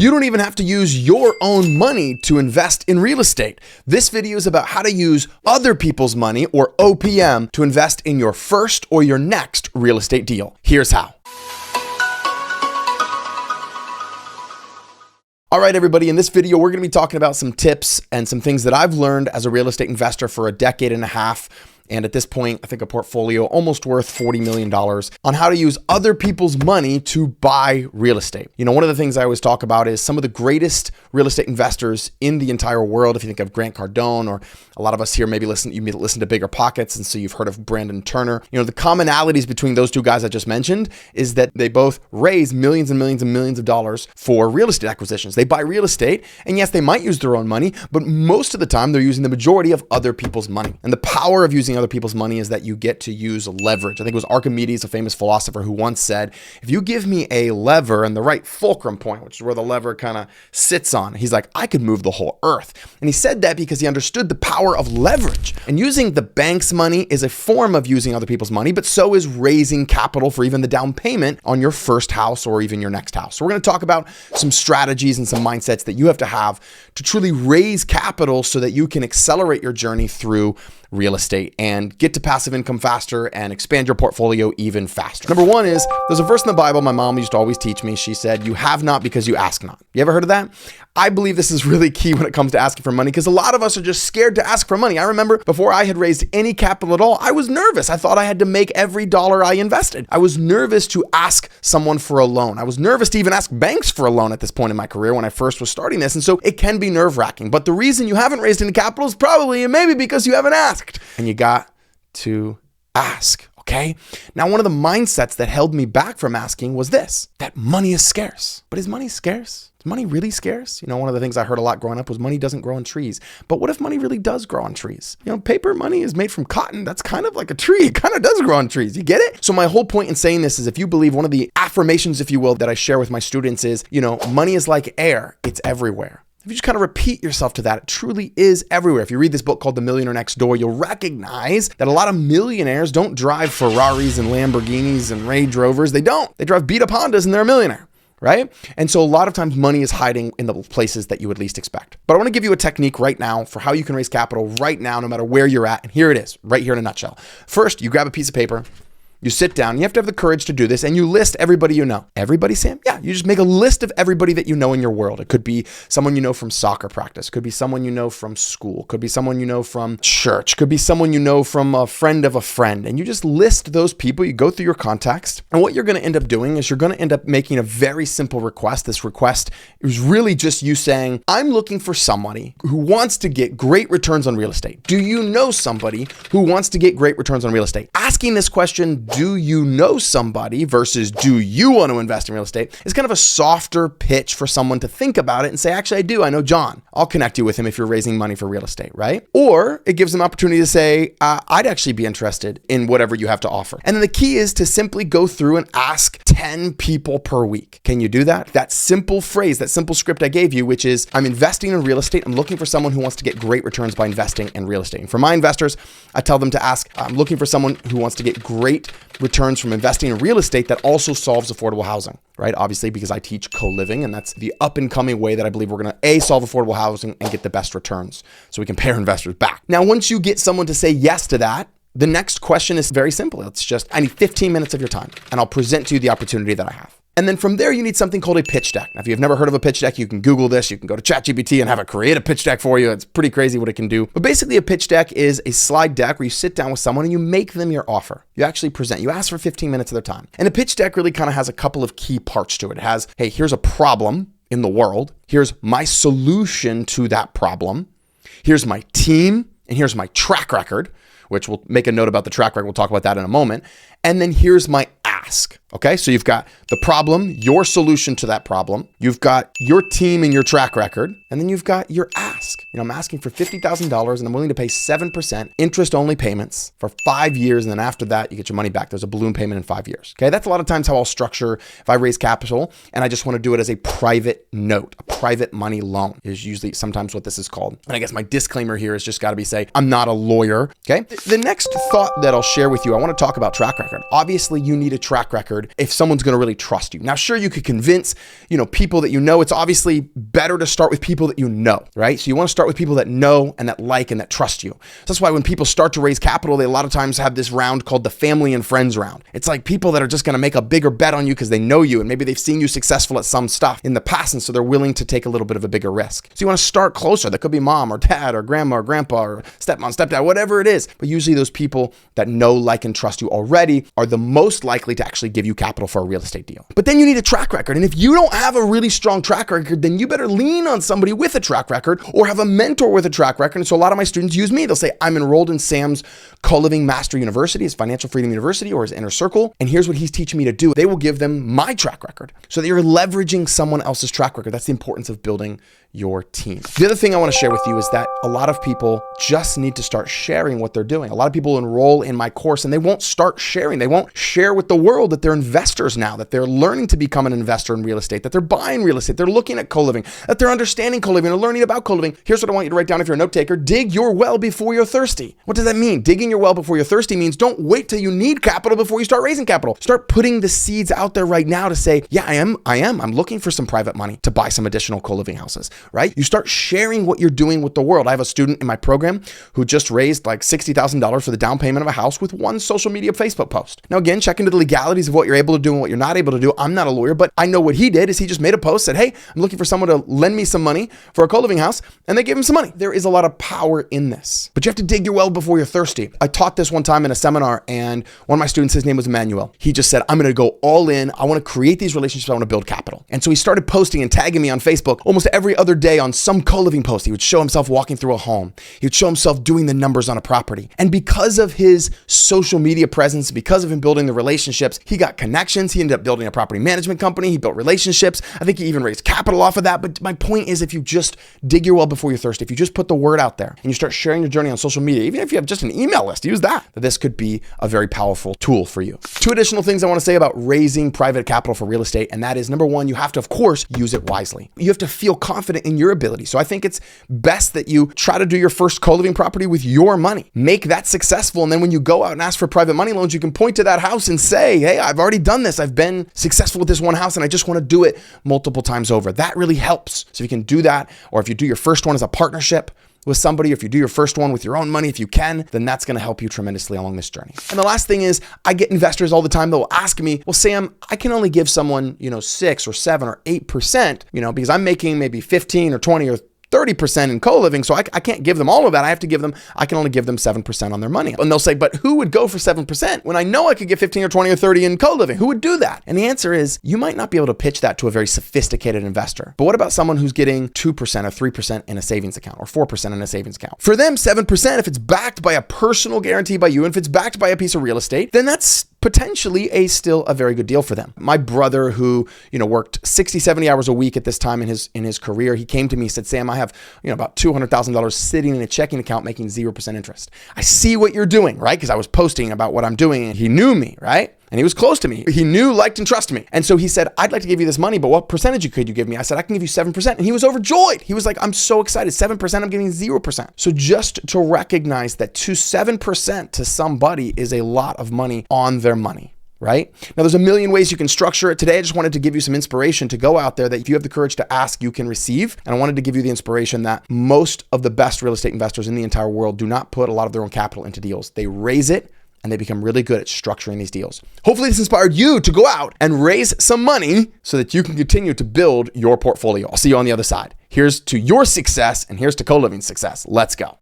You don't even have to use your own money to invest in real estate. This video is about how to use other people's money, or OPM, to invest in your first or your next real estate deal. Here's how. All right, everybody, in this video, we're going to be talking about some tips and some things that I've learned as a real estate investor for a decade and a half. And at this point, I think a portfolio almost worth $40 million on how to use other people's money to buy real estate. You know, one of the things I always talk about is some of the greatest real estate investors in the entire world. If you think of Grant Cardone, or a lot of us here maybe listen to Bigger Pockets, and so you've heard of Brandon Turner. You know, the commonalities between those two guys I just mentioned is that they both raise millions and millions and millions of dollars for real estate acquisitions. They buy real estate, and yes, they might use their own money, but most of the time they're using the majority of other people's money. And the power of using other people's money is that you get to use leverage. I think it was Archimedes, a famous philosopher, who once said, if you give me a lever and the right fulcrum point, which is where the lever kind of sits on, he's like, I could move the whole earth. And he said that because he understood the power of leverage. And using the bank's money is a form of using other people's money, but so is raising capital for even the down payment on your first house or even your next house. So we're going to talk about some strategies and some mindsets that you have to truly raise capital so that you can accelerate your journey through real estate and get to passive income faster and expand your portfolio even faster. Number one is, there's a verse in the Bible my mom used to always teach me. She said, you have not because you ask not. You ever heard of that? I believe this is really key when it comes to asking for money, because a lot of us are just scared to ask for money. I remember before I had raised any capital at all, I was nervous. I thought I had to make every dollar I invested. I was nervous to ask someone for a loan. I was nervous to even ask banks for a loan at this point in my career when I first was starting this. And so it can be nerve-wracking. But the reason you haven't raised any capital is probably and maybe because you haven't asked. And you got to ask, okay? Now, one of the mindsets that held me back from asking was this, that money is scarce. But is money scarce? Is money really scarce? You know, one of the things I heard a lot growing up was money doesn't grow on trees. But what if money really does grow on trees? You know, paper money is made from cotton. That's kind of like a tree. It kind of does grow on trees. You get it? So my whole point in saying this is, if you believe, one of the affirmations, if you will, that I share with my students is, you know, money is like air. It's everywhere. If you just kind of repeat yourself to that, it truly is everywhere. If you read this book called The Millionaire Next Door, you'll recognize that a lot of millionaires don't drive Ferraris and Lamborghinis and Range Rovers. They don't. They drive beat up Hondas and they're a millionaire, right? And so a lot of times money is hiding in the places that you would least expect. But I want to give you a technique right now for how you can raise capital right now, no matter where you're at. And here it is, right here in a nutshell. First, you grab a piece of paper. You sit down, you have to have the courage to do this, and you list everybody you know. Everybody, Sam? Yeah, you just make a list of everybody that you know in your world. It could be someone you know from soccer practice. It could be someone you know from school. It could be someone you know from church. It could be someone you know from a friend of a friend. And you just list those people. You go through your contacts. And what you're going to end up doing is you're going to end up making a very simple request. This request is really just you saying, I'm looking for somebody who wants to get great returns on real estate. Do you know somebody who wants to get great returns on real estate? Asking this question, do you know somebody, versus do you want to invest in real estate, is kind of a softer pitch for someone to think about it and say, actually, I do. I know John. I'll connect you with him if you're raising money for real estate, right? Or it gives them opportunity to say, I'd actually be interested in whatever you have to offer. And then the key is to simply go through and ask 10 people per week. Can you do that? That simple phrase, that simple script I gave you, which is, I'm investing in real estate. I'm looking for someone who wants to get great returns by investing in real estate. And for my investors, I tell them to ask, I'm looking for someone who wants to get great returns from investing in real estate that also solves affordable housing, right? Obviously, because I teach CoLiving, and that's the up and coming way that I believe we're going to solve affordable housing and get the best returns so we can pay our investors back. Now, once you get someone to say yes to that, the next question is very simple. It's just, I need 15 minutes of your time and I'll present to you the opportunity that I have. And then from there, you need something called a pitch deck. Now, if you've never heard of a pitch deck, you can Google this. You can go to ChatGPT and have it create a pitch deck for you. It's pretty crazy what it can do. But basically, a pitch deck is a slide deck where you sit down with someone and you make them your offer. You actually present. You ask for 15 minutes of their time. And a pitch deck really kind of has a couple of key parts to it. It has, hey, here's a problem in the world. Here's my solution to that problem. Here's my team. And here's my track record, which we'll make a note about the track record. We'll talk about that in a moment. And then here's my ask. Okay, so you've got the problem, your solution to that problem. You've got your team and your track record, and then you've got your ask. You know, I'm asking for $50,000 and I'm willing to pay 7% interest-only payments for 5 years. And then after that, you get your money back. There's a balloon payment in 5 years. Okay, that's a lot of times how I'll structure if I raise capital and I just want to do it as a private note, a private money loan is usually sometimes what this is called. And I guess my disclaimer here is just got to be say, I'm not a lawyer. Okay. The next thought that I'll share with you, I want to talk about track record. Obviously you need a track record if someone's going to really trust you. Now, sure, you could convince, people that you know. It's obviously better to start with people that you know, right? So you want to start with people that know and that like and that trust you. So that's why when people start to raise capital, they a lot of times have this round called the family and friends round. It's like people that are just going to make a bigger bet on you because they know you and maybe they've seen you successful at some stuff in the past, and so they're willing to take a little bit of a bigger risk. So you want to start closer. That could be mom or dad or grandma or grandpa or stepmom, stepdad, whatever it is. But usually those people that know, like, and trust you already are the most likely to actually give you capital for a real estate deal. But then you need a track record. And if you don't have a really strong track record, then you better lean on somebody with a track record or have a mentor with a track record. And so a lot of my students use me. They'll say, I'm enrolled in Sam's CoLiving Master University, his Financial Freedom University, or his Inner Circle. And here's what he's teaching me to do. They will give them my track record so that you're leveraging someone else's track record. That's the importance of building your team. The other thing I want to share with you is that a lot of people just need to start sharing what they're doing. A lot of people enroll in my course and they won't start sharing. They won't share with the world that they're investors now, that they're learning to become an investor in real estate, that they're buying real estate, they're looking at co-living, that they're understanding co-living and learning about co-living. Here's what I want you to write down if you're a note taker. Dig your well before you're thirsty. What does that mean? Digging your well before you're thirsty means don't wait till you need capital before you start raising capital. Start putting the seeds out there right now to say, yeah, I'm looking for some private money to buy some additional co-living houses, right? You start sharing what you're doing with the world. I have a student in my program who just raised like $60,000 for the down payment of a house with one social media Facebook post. Now, again, check into the legalities of what you're able to do and what you're not able to do. I'm not a lawyer, but I know what he did is he just made a post, said, hey, I'm looking for someone to lend me some money for a co-living house, and they gave him some money. There is a lot of power in this, but you have to dig your well before you're thirsty. I taught this one time in a seminar, and one of my students, his name was Emmanuel. He just said, I'm going to go all in. I want to create these relationships. I want to build capital. And so he started posting and tagging me on Facebook almost every other day on some co-living post. He would show himself walking through a home. He would show himself doing the numbers on a property. And because of his social media presence, because of him building the relationships, he got connections. He ended up building a property management company. He built relationships. I think he even raised capital off of that. But my point is, if you just dig your well before you're thirsty, if you just put the word out there and you start sharing your journey on social media, even if you have just an email list, use that. This could be a very powerful tool for you. Two additional things I want to say about raising private capital for real estate. And that is, number one, you have to, of course, use it wisely. You have to feel confident in your ability. So I think it's best that you try to do your first co-living property with your money. Make that successful. And then when you go out and ask for private money loans, you can point to that house and say, hey, I've already done this. I've been successful with this one house and I just want to do it multiple times over. That really helps. So you can do that. Or if you do your first one as a partnership with somebody, if you do your first one with your own money, if you can, then that's going to help you tremendously along this journey. And the last thing is, I get investors all the time that will ask me, well, Sam, I can only give someone, 6 or 7 or 8%, because I'm making maybe 15 or 20 or 30% in co-living. So I can't give them all of that. I can only give them 7% on their money. And they'll say, but who would go for 7% when I know I could get 15 or 20 or 30 in co-living? Who would do that? And the answer is, you might not be able to pitch that to a very sophisticated investor. But what about someone who's getting 2% or 3% in a savings account or 4% in a savings account? For them, 7%, if it's backed by a personal guarantee by you, and if it's backed by a piece of real estate, then that's potentially still a very good deal for them. My brother who, worked 60, 70 hours a week at this time in his career, he came to me and said, Sam, I have, about $200,000 sitting in a checking account making 0% interest. I see what you're doing, right? Because I was posting about what I'm doing and he knew me, right? And he was close to me. He knew, liked, and trusted me. And so he said, I'd like to give you this money, but what percentage could you give me? I said, I can give you 7%. And he was overjoyed. He was like, I'm so excited. 7%, I'm giving 0%. So just to recognize that 7% to somebody is a lot of money on their money, right? Now, there's a million ways you can structure it. Today, I just wanted to give you some inspiration to go out there that if you have the courage to ask, you can receive. And I wanted to give you the inspiration that most of the best real estate investors in the entire world do not put a lot of their own capital into deals. They raise it, and they become really good at structuring these deals. Hopefully this inspired you to go out and raise some money so that you can continue to build your portfolio. I'll see you on the other side. Here's to your success, and here's to co-living success. Let's go.